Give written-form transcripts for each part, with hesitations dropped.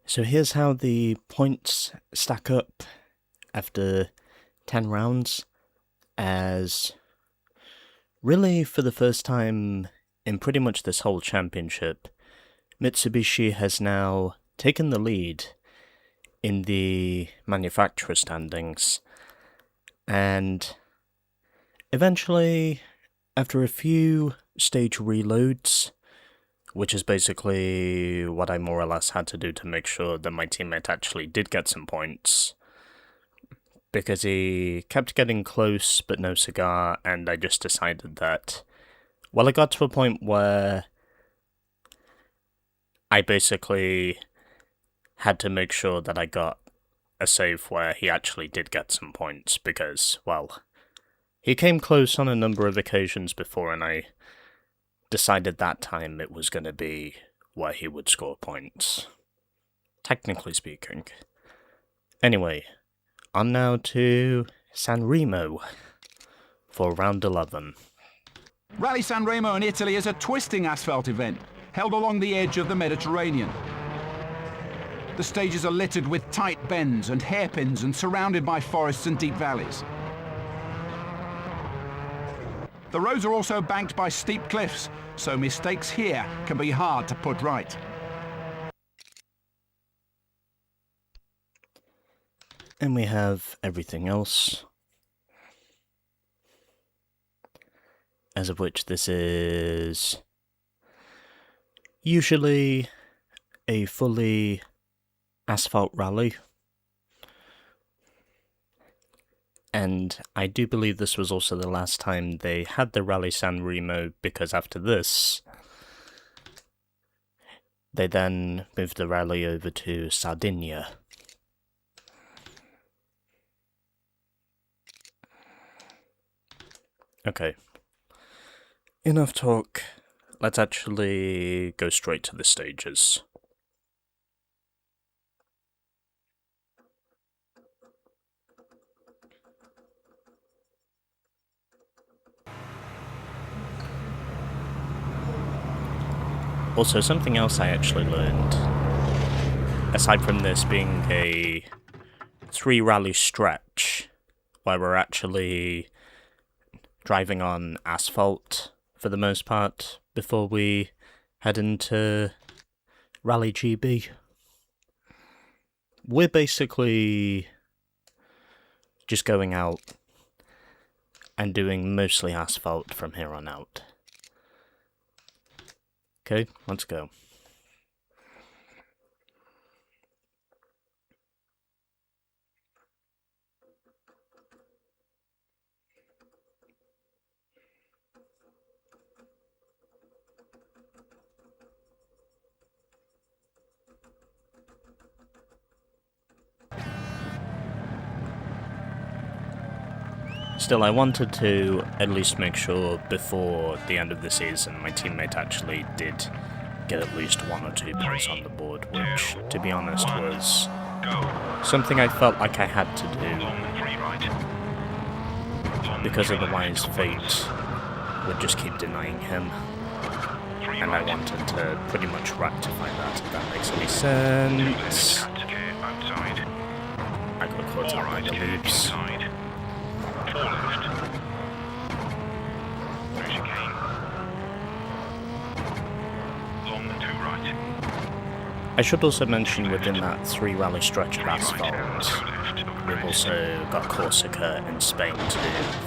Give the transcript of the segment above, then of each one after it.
So here's how the points stack up after 10 rounds, as really for the first time in pretty much this whole championship, Mitsubishi has now taken the lead in the manufacturer standings, and eventually, after a few stage reloads, which is basically what I more or less had to do to make sure that my teammate actually did get some points, because he kept getting close but no cigar, and I just decided that, well, I got to a point where I basically had to make sure that I got a save where he actually did get some points, because, well, he came close on a number of occasions before, and I decided that time it was going to be where he would score points, technically speaking. Anyway, on now to Sanremo for round 11. Rally Sanremo in Italy is a twisting asphalt event held along the edge of the Mediterranean. The stages are littered with tight bends and hairpins and surrounded by forests and deep valleys. The roads are also banked by steep cliffs, so mistakes here can be hard to put right. And we have everything else, as of which this is usually a fully asphalt rally. And I do believe this was also the last time they had the Rally Sanremo, because after this, they then moved the rally over to Sardinia. Okay, enough talk. Let's actually go straight to the stages. Also, something else I actually learned, aside from this being a 3-rally stretch, where we're actually driving on asphalt for the most part before we head into Rally GB. We're basically just going out and doing mostly asphalt from here on out. Okay, let's go. Still, I wanted to at least make sure before the end of the season my teammate actually did get at least 1 or 2 points on the board, which, to be honest, was something I felt like I had to do, because otherwise fate would just keep denying him, and I wanted to pretty much rectify that, if that makes any sense. I got caught out by the leaves. I should also mention, within that 3-rally stretch of asphalt, we've also got Corsica in Spain to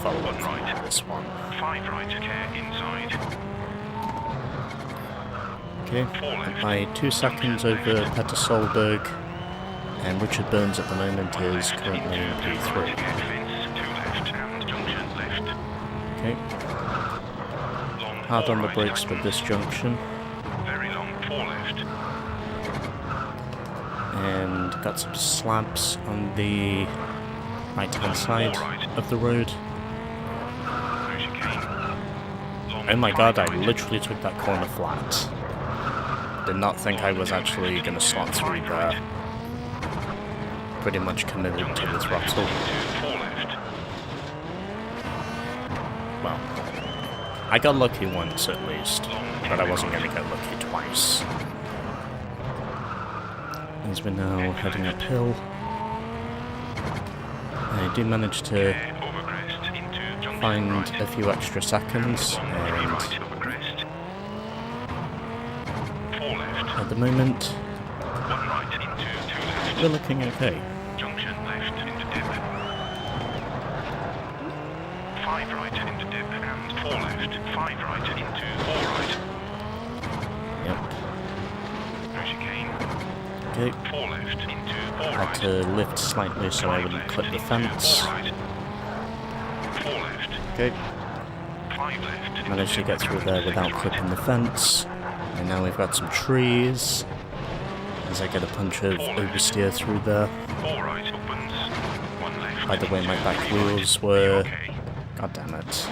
follow up from this one. Okay, by 2 seconds over Peter Solberg, and Richard Burns at the moment is currently in P3. Okay, hard on the brakes with this junction. And got some slabs on the right-hand side of the road. Oh my god, I literally took that corner flat. Did not think I was actually going to slot through there. Pretty much committed to the throttle. Well, I got lucky once at least, but I wasn't going to get lucky twice. as we're now heading uphill. I do manage to find a few extra seconds, and at the moment we're looking okay. Junction left into dip. 5 right into dip and 4 left. 5 right into 4 right. Yep. Chicane. Okay. 4 left into 4 right. Had to lift slightly so I wouldn't clip the fence. 4 right. 4 left. Okay. 5 left. Managed to get through there without clipping the fence. And now we've got some trees. As I get a bunch of oversteer through there. 4 right opens. 1 left. By the way, my back wheels were... God damn it.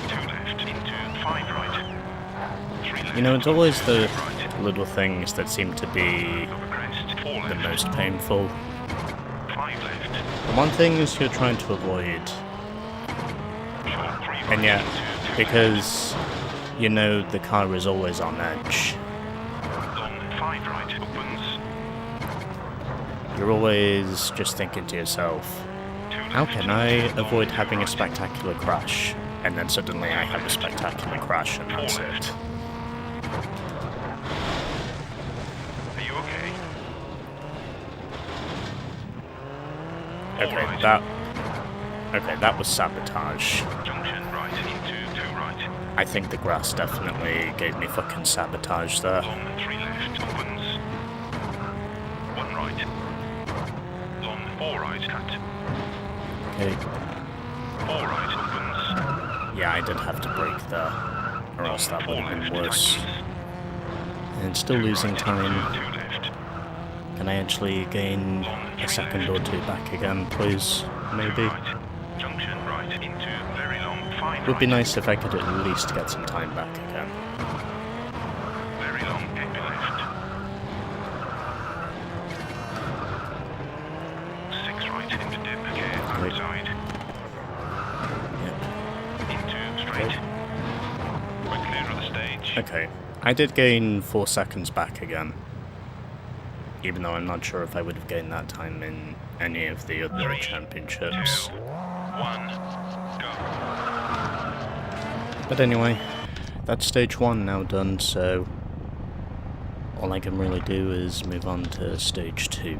2 left into 5 right. 3 left. You know, it's always the little things that seem to be the most painful. 5 left. The one thing is you're trying to avoid. Short 3 right. And yet, because you know the car is always on edge, Long 5 right opens. you're always just thinking to yourself, how can I avoid having a spectacular crash? And then suddenly I have a spectacular crash and that's it. Are you okay? Okay, that was sabotage. Junction right into 2 right. I think the grass definitely gave me fucking sabotage there. Long 3 left opens. 1 right. Long 4 right cut. Okay. 4 right opens. Yeah, I did have to brake there, or else that would 4 have left been worse. tightens. And still 2 losing right time. into 2 left. Can I actually gain a second or two back again, please? 2 Maybe? right. Junction right into very long 5 Would be right. nice if I could at least get some time back again. Very long heavy left. 6 right into dip again Right. outside. Yep. Into straight. We're clear of the stage. Okay. I did gain 4 seconds back again. Even though I'm not sure if I would have gained that time in any of the other 3, championships. 2, 1, go. But anyway, that's stage 1 now done, so all I can really do is move on to stage 2.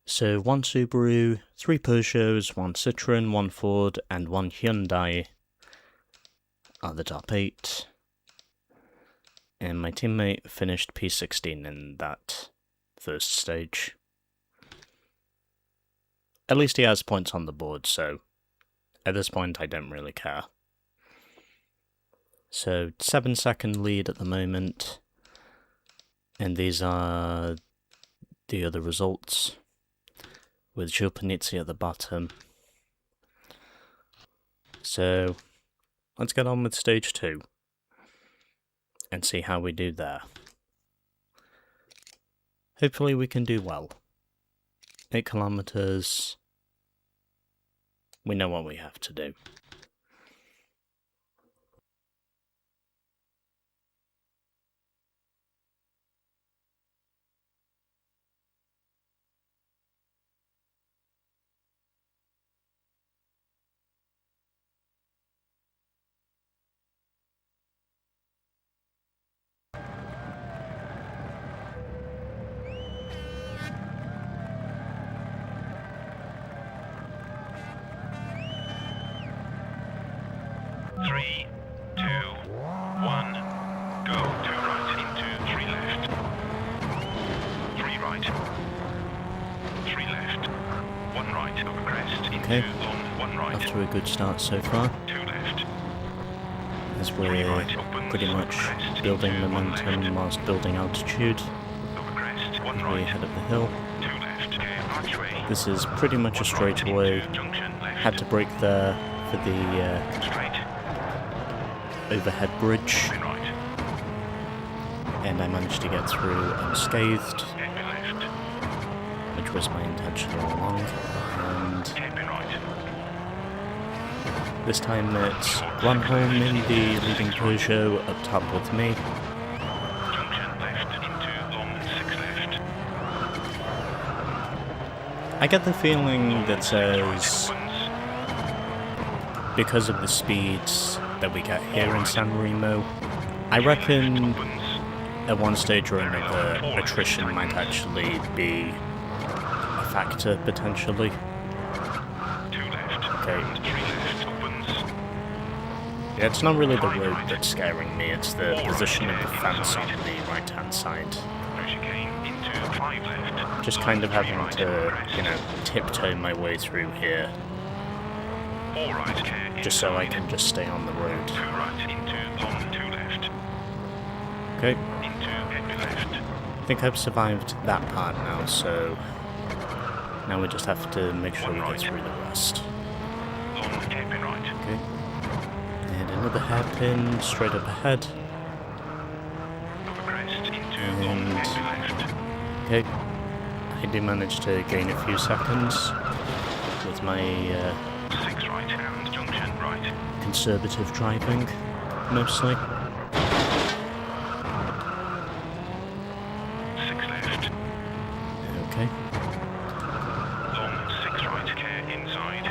So 1 Subaru, 3 Peugeots, 1 Citroen, 1 Ford, and 1 Hyundai are the top 8. And my teammate finished P16 in that first stage. At least he has points on the board, so at this point I don't really care. So 7-second lead at the moment, and these are the other results, with Joe Panizzi at the bottom. So let's get on with stage 2 and see how we do there. Hopefully we can do well. 8 kilometers. We know what we have to do. Three, 2, 1, go. 2 right into 3 left. 3 right. 3 left. 1 right over crest into Okay. long 1 right. Off to a good start so far, 2 left. as 3 we're right opens pretty over much crest building into 1 momentum left. whilst building altitude Over crest 1 as we right. head up the hill. 2 left. Okay, archway. This is pretty much a 1 right straightaway. into junction left. Had to brake there for the Straight. overhead bridge, 3 right. and I managed to get through unscathed, Heavy left. which which was my intention all along, and Hairpin right. this time it's Granholm in the leading Cosio up top with me. Junction left into long 6 left. I get the feeling that says, Opens. because of the speeds that we get here in Sanremo, I reckon Opens. at one stage or another attrition might actually be a factor, potentially. 2 left. Okay. And 3 left. Opens. Yeah, it's not really the road that's scaring me, it's the position of the fence on the right-hand side. No chicane into 5 left. Just kind of having Right, to, crest. you know, tiptoe my way through here, 4 right. Care just so I inside. can just stay on the road. 2 right into long 2 left. Okay, Into hairpin left. I think I've survived that part now, so now we just have to make sure we get through the rest. Long hairpin right. Okay, and another hairpin straight up ahead. Over crest into long And- hairpin left. Okay, I do manage to gain a few seconds with my 6 right and junction right. conservative driving, mostly. 6 left. Okay, Long 6 right. Care inside.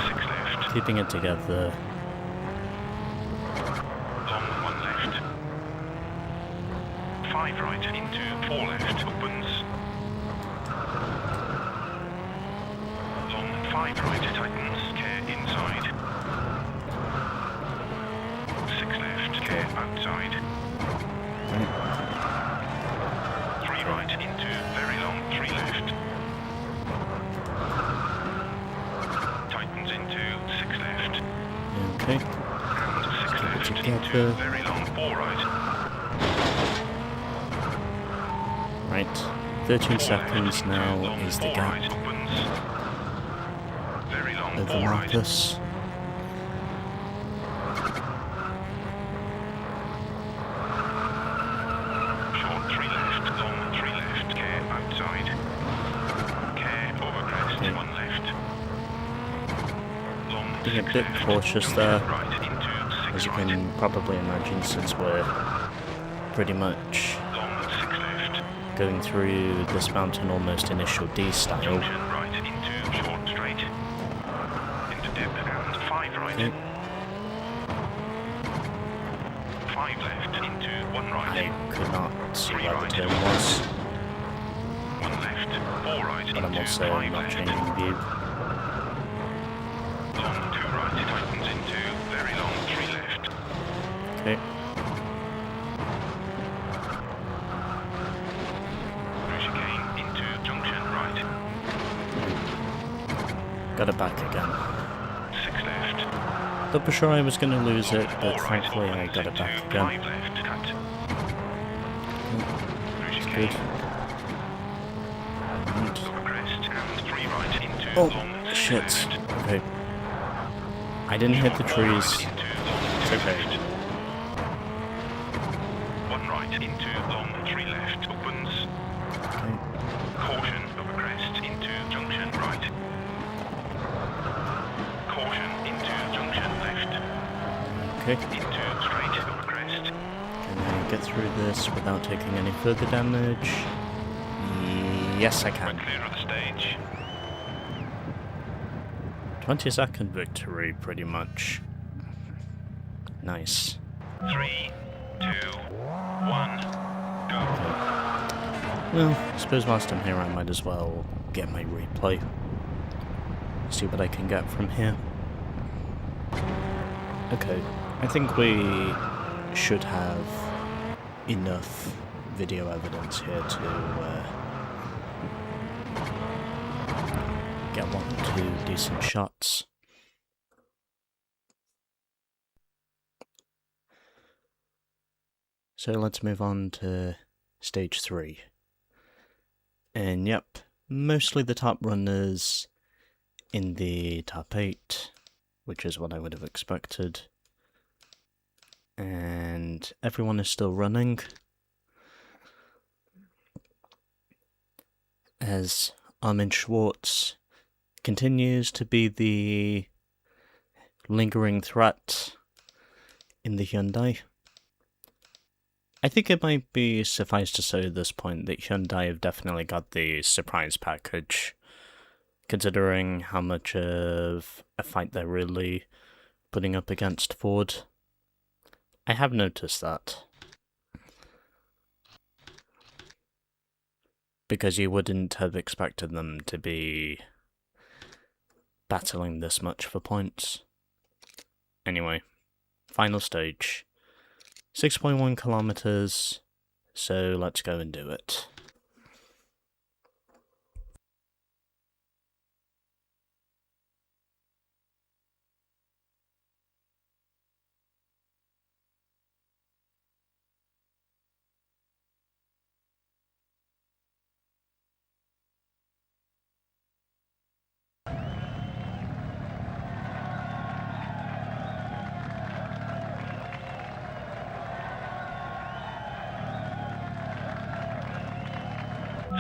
6 left. keeping it together. Long 1 left. 5 right into 4 left. Opens. Long 5 right. Tightens. Care inside. 6 left. Care outside. 3 right into very long 3 left. Tightens into 6 left. Okay, And 6 keep it left together. into very long 4 right. right. 13 seconds now is the gap Very long over 4 right. Marcus. Short 3 left, long 3 left. Care outside. Care over crest 1 left. Long Being a 6 bit left. cautious Junction there, right into 6 as you right. can probably imagine, since we're pretty much Long 6 left. going through this mountain almost initial D style. Junction right into short straight. Into dip and 5 right. Okay. 5 left into 1 right. I could not see 3 where the right. turn was, 1 left. 4 right but I'm into also 5 not left. changing view. Long 2 right. Tightens into very long 3 left. Okay, No chicane into junction right. got it back again. 6 left. Thought for sure I was going to lose it, 4 but right. thankfully I Opens got it into back 5 again. left. Cut. No Good. chicane. Over crest and 3 right into Oh, long 6 shit. left. Okay. I didn't hit the 4 trees. right into long It's 2 okay. left. 1 right into long 3 left. Opens. Okay. Caution over crest into junction right. Caution into junction left. Okay. Into straight over crest. Can I get through this without taking any further damage? Yes, I We're can. clear of the stage. 20-second victory, pretty much. Nice. 3, 2, 1, go. Well, I suppose whilst I'm here I might as well get my replay. See what I can get from here. Okay, I think we should have enough video evidence here to get 1 or 2 decent shots. So let's move on to stage 3. And yep, mostly the top runners in the top 8, which is what I would have expected. And everyone is still running. as Armin Schwartz continues to be the lingering threat in the Hyundai. I think it might be suffice to say at this point that Hyundai have definitely got the surprise package, considering how much of a fight they're really putting up against Ford. I have noticed that. Because you wouldn't have expected them to be battling this much for points. Anyway, final stage. 6.1 kilometers, so let's go and do it.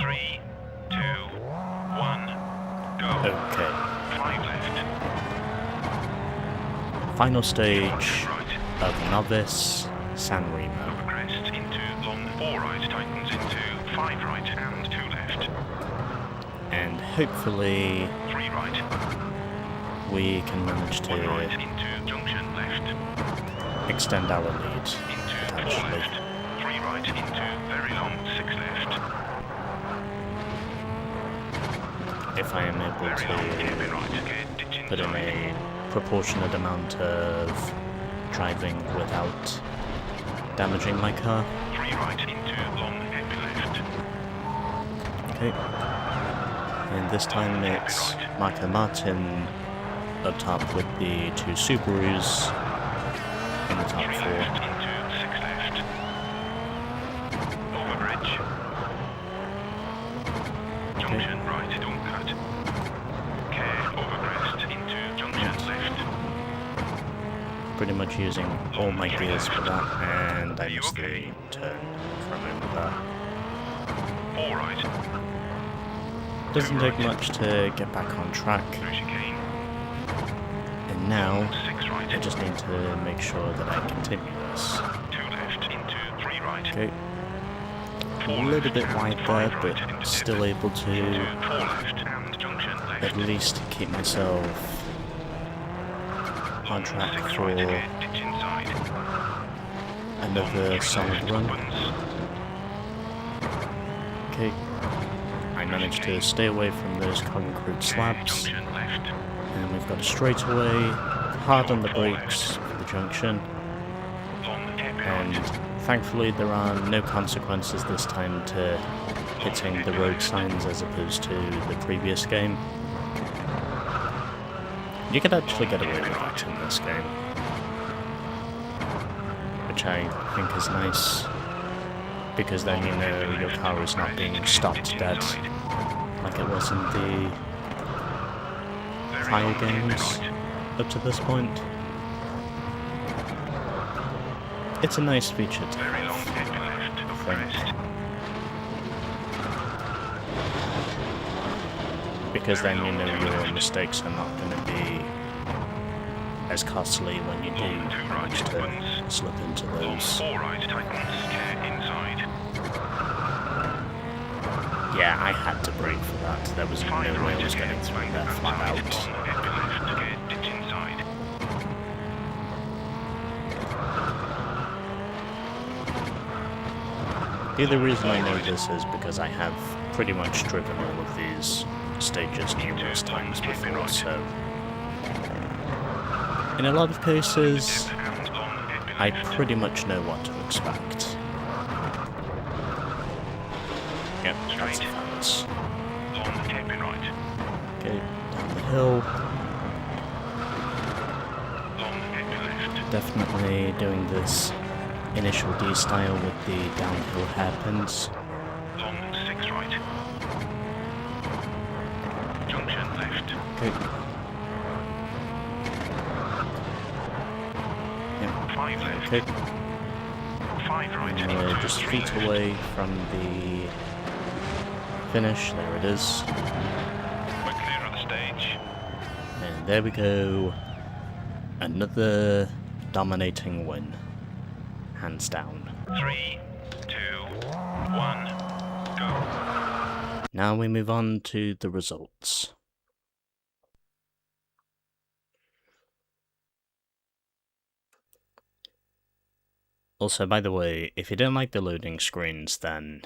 Three, two, one, go. Okay. 5 left. Final stage Right. of Novice Sanremo. Over crest into long 4 right, tightens into 5 right and 2 left. And hopefully 3 right. we can manage 1 right to into junction left. extend our lead, Into 4 potentially. left. 3 right into very long 6 left. If I am able Very long to hairpin right. Okay, ditch put in inside. a proportionate amount of driving without damaging my car. 3 right into long hairpin left. Okay. And this time it's Marco Martin up top with the 2 Subarus in the top 3 4. left into 6 left. Over bridge. Junction right, don't cut. Care over crest into junction left. Pretty much using all my gears for that, and I missed the turn for a moment there. 4 right. Doesn't take much to get back on track, Through chicane. and now 6 right. I just need to make sure that I continue this. 2 left into 3 right. Okay, 4 a little left bit and wide 5 there, right but into still dip. able Into to 4 left and junction left. at least keep myself on track 6 for right again, ditch inside. another 3 solid left run. opens. Okay, I managed to stay away from those concrete slabs, Junction left. and we've got a straightaway, hard on the brakes for the junction, Long hairpin and right. thankfully there are no consequences this time to hitting the road signs as opposed to the previous game. You could actually get away with that in this game, which I think is nice, because then you know your car is not being stopped dead like it was in the prior games up to this point. It's a nice feature to Very long have, hairpin left. I Over think, crest. because then you know your mistakes are not going to be as costly when you do Long 2 right manage to opens. slip into Long those. 4 right tightens. Care inside. Yeah, I had to brake for that. There was no 5 way I right was again. getting through Bank there flat outside. out. Long hairpin left. Care ditch inside. The other reason I know this is because I have pretty much driven all of these stages numerous times before, so in a lot of cases, Dip and long hairpin I left. pretty much know what to expect. Yep, that's Straight. fast. Long hairpin right. Okay, down the hill. Long hairpin left. Definitely doing this initial D style with the downhill hairpins. Long 6 right. Junction left. Okay. Yep, 5 left. okay. 5 right And into we're just 3 feet left. away from the Finish, there it is. We're clear of the stage. And there we go. Another dominating win. Hands down. 3, 2, 1, go. Now we move on to the results. Also, by the way, if you don't like the loading screens, then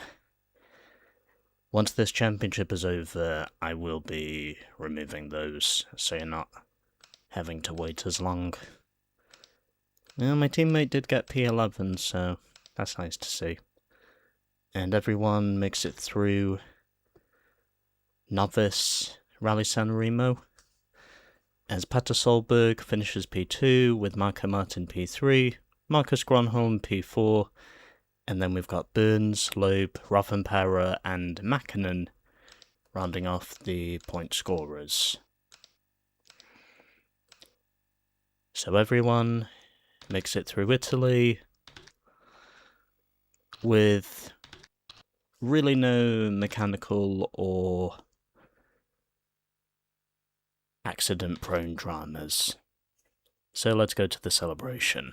once this championship is over, I will be removing those, so you're not having to wait as long. Well, my teammate did get P11, so that's nice to see. And everyone makes it through Novice Rally San Remo, as Pater Solberg finishes P2 with Marco Martin P3, Marcus Gronholm P4, and then we've got Burns, Loeb, Rothenpauer and Mäkinen rounding off the point scorers. So everyone makes it through Italy with really no mechanical or accident-prone dramas. So let's go to the celebration.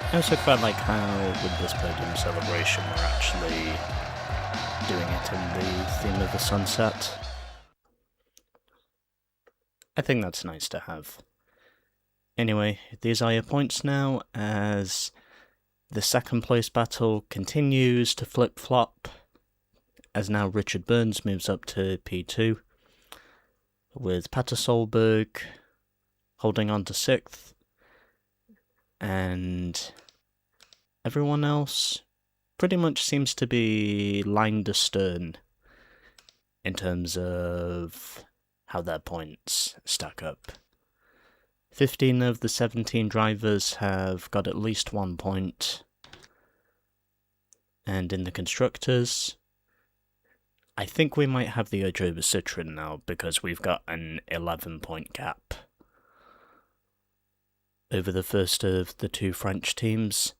I also quite like how, with this podium celebration, we're actually doing it in the theme of the sunset. I think that's nice to have. Anyway, these are your points now, as the second place battle continues to flip-flop, as now Richard Burns moves up to P2, with Pater Solberg holding on to 6th, and everyone else pretty much seems to be lined astern in terms of how their points stack up. 15 of the 17 drivers have got at least 1 point. And in the constructors, I think we might have the edge over Citroën now, because we've got an 11-point gap over the first of the 2 French teams.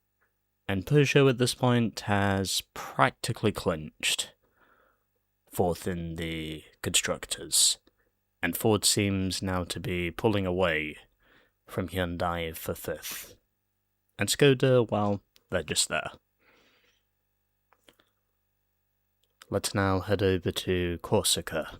And Peugeot at this point has practically clinched 4th in the constructors, and Ford seems now to be pulling away from Hyundai for 5th. And Skoda, well, they're just there. Let's now head over to Corsica.